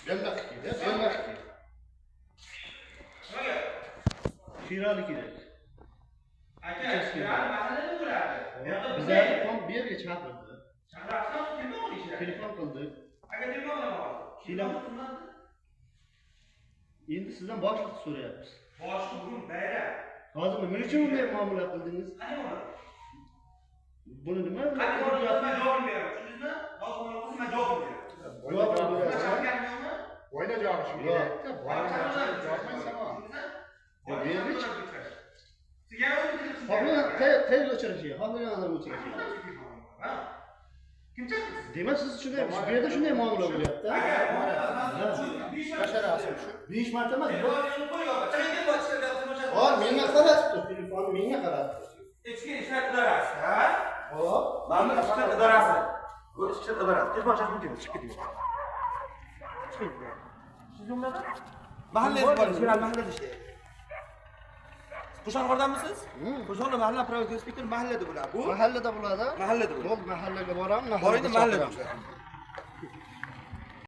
Belli ki. Şirali kerak. Aka, Şirali mahallada bo'ladi. Bizlar tam bir yerga chaqirdi. Chaqirsan, kimga bo'lishadi? Telefon qildi. Aka, telefon qilaman. Endi sizdan boshliq so'rayapmiz. Boshliq bugun bayram. Hozir nima uchun bunday muomala qildingiz? Qani bo'ladi? Buni nima? Qani bo'ladi? Men javob beraman. Tushundingizmi? Hozir men javob beraman. Javob berasiz. Oyna javobi shu kerakda. Tez o'chirishga, xohlagan o'chirishga. Kim chaqirdi? Demak siz shunday, bu yerda shunday muomala bo'lyapti. Basharasi shu. 5 marta emas. Telefonni Hop, menga qaratibdi. Telefonni menga qaratibdi. ichki ishlar idorasi, ha? Hop, Mana ichki ishlar idorasi. Bu ichki ishlar idorasi. Telefon chaqirib keling, chiqib keting. Siz nimada? Mahallada bor, Şirali mahallada ishlaydi. Qo'shonqordanmisiz? Qo'shonqor mahalla provost inspektor mahallada bo'ladi. Bu mahallada bo'ladi. mahallada bo'ladi. Bo'ldi, mahallaga boraman. Boringda mahallada.